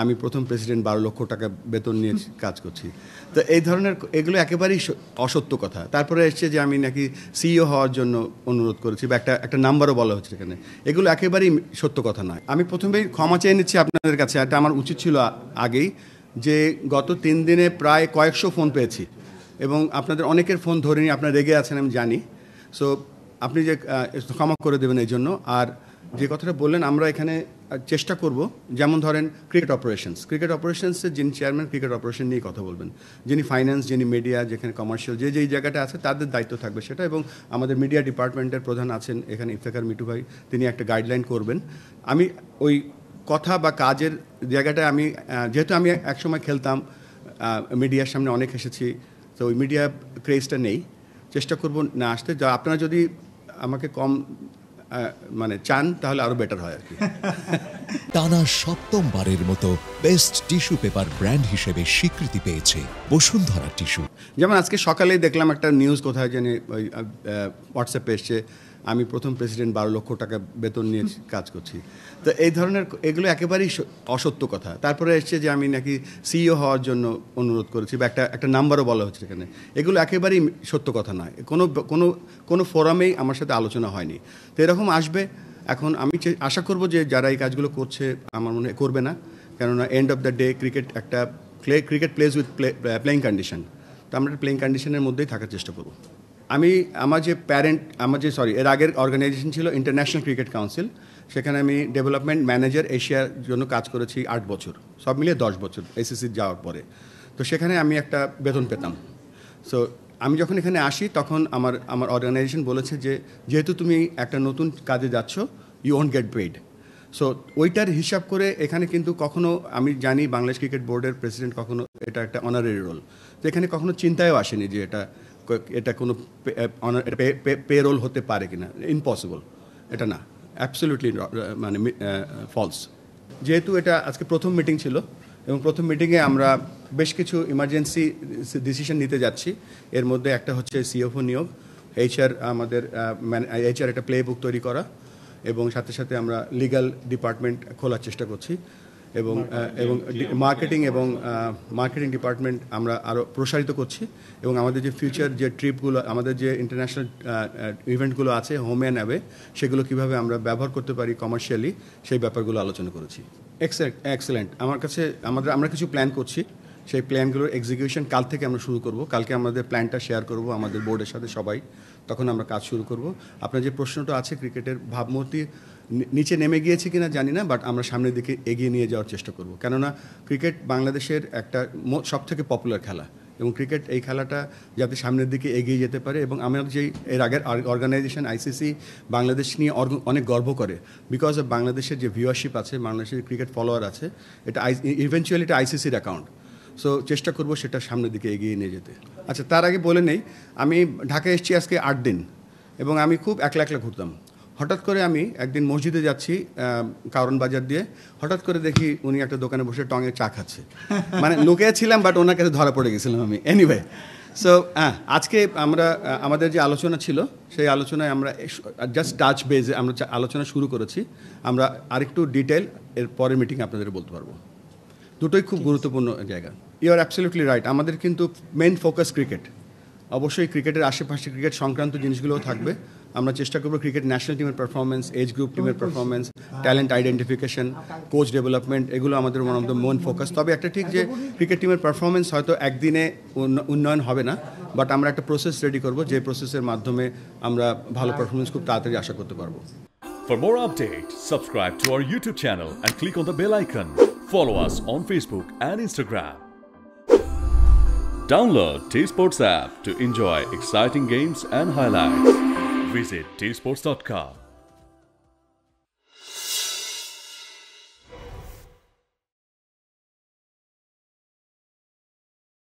আমি প্রথম প্রেসিডেন্ট 12 লক্ষ টাকা বেতন নিয়ে কাজ করছি। তো এই ধরনের এগুলো একেবারেই অসত্য কথা। তারপরে এসছে যে আমি নাকি সিইও হওয়ার জন্য অনুরোধ করেছি বা একটা নাম্বারও বলা হচ্ছে এখানে। এগুলো একেবারেই সত্য কথা নয়। আমি প্রথমেই ক্ষমা চেয়ে নিচ্ছি আপনাদের কাছে, এটা আমার উচিত ছিল আগেই, যে গত 3 দিনে প্রায় কয়েকশো ফোন পেয়েছি এবং আপনাদের অনেকের ফোন ধরিনি, আপনারা রেগে আছেন আমি জানি। সো আপনি যে ক্ষমা করে দেবেন এই জন্য। আর যে কথাটা বললেন, আমরা এখানে চেষ্টা করব, যেমন ধরেন ক্রিকেট অপারেশনসের যিনি চেয়ারম্যান, ক্রিকেট অপারেশন নিয়ে কথা বলবেন, যিনি ফাইন্যান্স, যিনি মিডিয়া, যেখানে কমার্শিয়াল, যেই জায়গাটা আছে তাদের দায়িত্ব থাকবে সেটা। এবং আমাদের মিডিয়া ডিপার্টমেন্টের প্রধান আছেন এখানে ইফতেখার মিটু ভাই, তিনি একটা গাইডলাইন করবেন। আমি ওই কথা বা কাজের জায়গাটায় আমি যেহেতু আমি একসময় খেলতাম, মিডিয়ার সামনে অনেক এসেছি, তো ওই মিডিয়া ক্রেজটা নেই, চেষ্টা করব না আসতে। যা আপনারা যদি আমাকে কম মানে চান তাহলে আরো বেটার হয় আর কি। টানা ৭ম-বারের মতো বেস্ট টিস্যু পেপার ব্র্যান্ড হিসেবে স্বীকৃতি পেয়েছে বসুন্ধরা টিস্যু। যেমন আজকে সকালেই দেখলাম একটা নিউজ, কোথায় জানি ওই হোয়াটসঅ্যাপে এসছে, আমি প্রথম প্রেসিডেন্ট 12 লক্ষ টাকা বেতন নিয়ে কাজ করছি। তো এই ধরনের এগুলো একেবারেই অসত্য কথা। তারপরে এসছে যে আমি নাকি সিইও হওয়ার জন্য অনুরোধ করেছি বা একটা নাম্বারও বলা হচ্ছে এখানে। এগুলো একেবারেই সত্য কথা নয়। কোনো ফোরামেই আমার সাথে আলোচনা হয়নি। তো এরকম আসবে। এখন আমি আশা করব যে যারা এই কাজগুলো করছে, আমার মনে হয় করবে না, কেননা end of the day cricket plays with playing condition. তো আমরা প্লেয়িং কন্ডিশনের মধ্যেই থাকার চেষ্টা করব। এর আগের অর্গানাইজেশন ছিল ইন্টারন্যাশনাল ক্রিকেট কাউন্সিল, সেখানে আমি ডেভেলপমেন্ট ম্যানেজার এশিয়ার জন্য কাজ করেছি 8 বছর, সব মিলিয়ে 10 বছর এসএসসি যাওয়ার পরে। তো সেখানে আমি একটা বেতন পেতাম। সো আমি যখন এখানে আসি তখন আমার অর্গানাইজেশন বলেছে যে যেহেতু তুমি একটা নতুন কাজে যাচ্ছ, you won't get paid. So ওইটার হিসাব করে এখানে কিন্তু কখনো, আমি জানি বাংলাদেশ ক্রিকেট বোর্ডের প্রেসিডেন্ট, কখনো এটা একটা অনারারি রোল, তো এখানে কখনো চিন্তায়ও আসেনি যে এটা কোনো পে রোল হতে পারে কিনা। ইম্পসিবল, এটা না, অ্যাবসলিউটলি মানে ফলস। যেহেতু এটা আজকে প্রথম মিটিং ছিল এবং প্রথম মিটিংয়ে আমরা বেশ কিছু ইমার্জেন্সি ডিসিশন নিতে যাচ্ছি। এর মধ্যে একটা হচ্ছে সিএফও নিয়োগ, আমাদের এইচআর একটা প্লে বুক তৈরি করা, এবং সাথে সাথে আমরা লিগ্যাল ডিপার্টমেন্ট খোলার চেষ্টা করছি, এবং মার্কেটিং ডিপার্টমেন্ট আমরা আরও প্রসারিত করছি, এবং আমাদের যে ফিউচার যে ট্রিপগুলো, আমাদের যে ইন্টারন্যাশনাল ইভেন্টগুলো আছে হোম অ্যান্ড অ্যাওয়ে, সেগুলো কীভাবে আমরা ব্যবহার করতে পারি কমার্শিয়ালি, সেই ব্যাপারগুলো আলোচনা করেছি। এক্সেলেন্ট। আমরা কিছু প্ল্যান করছি, সেই প্ল্যানগুলোর এক্সিকিউশন কাল থেকে আমরা শুরু করব। কালকে আমাদের প্ল্যানটা শেয়ার করব আমাদের বোর্ডের সাথে সবাই, তখন আমরা কাজ শুরু করব। আপনার যে প্রশ্নটা আছে, ক্রিকেটের ভাবমূর্তি নিচে নেমে গিয়েছে কিনা জানি না, বাট আমরা সামনের দিকে এগিয়ে নিয়ে যাওয়ার চেষ্টা করব। কেননা ক্রিকেট বাংলাদেশের একটা সবথেকে পপুলার খেলা, এবং ক্রিকেট এই খেলাটা যাতে সামনের দিকে এগিয়ে যেতে পারে। এবং আমরা এর আগের অর্গানাইজেশন আইসিসি বাংলাদেশ নিয়ে অনেক গর্ব করে, বিকজ অফ বাংলাদেশের যে ভিউয়ারশিপ আছে, বাংলাদেশের ক্রিকেট ফলোয়ার আছে, এটা ইভেনচুয়ালি এটা আইসিসির অ্যাকাউন্ট। সো চেষ্টা করব সেটা সামনের দিকে এগিয়ে নিয়ে যেতে। আচ্ছা, তার আগে বলে নেই, আমি ঢাকায় এসেছি আজকে 8 দিন, এবং আমি খুব একলা ঘুরতাম। হঠাৎ করে আমি একদিন মসজিদে যাচ্ছি কারণ বাজার দিয়ে, হঠাৎ করে দেখি উনি একটা দোকানে বসে টঙে চা খাচ্ছে। মানে লুকিয়ে ছিলাম, বাট ওনার কাছে ধরা পড়ে গেছিলাম আমি। এনিওয়ে, সো আজকে আমাদের যে আলোচনা ছিল, সেই আলোচনায় আমরা জাস্ট টাচ বেজে আমরা আলোচনা শুরু করেছি। আমরা আরেকটু ডিটেল এর পরের মিটিংয়ে আপনাদের বলতে পারবো। দুটোই খুব গুরুত্বপূর্ণ জায়গা। You are absolutely right. আমাদের কিন্তু মেইন ফোকাস ক্রিকেট। অবশ্যই ক্রিকেটের আশেপাশে ক্রিকেট সংক্রান্ত জিনিসগুলোও থাকবে। আমরা চেষ্টা করবো ক্রিকেট ন্যাশনাল টিমের পারফরমেন্স, এজ গ্রুপ টিমের performance, talent identification, coach development, এগুলো আমাদের one of the main focus. তবে একটা ঠিক যে ক্রিকেট টিমের পারফরমেন্স হয়তো একদিনে উন্নয়ন হবে না, বাট আমরা একটা প্রসেস রেডি করবো, যে প্রসেসের মাধ্যমে আমরা ভালো পারফরমেন্স খুব তাড়াতাড়ি আশা করতে পারবো। For more updates, subscribe to our YouTube channel and click on the bell icon. Follow us on Facebook and Instagram. Download T-Sports app to enjoy exciting games and highlights. Visit tsports.com.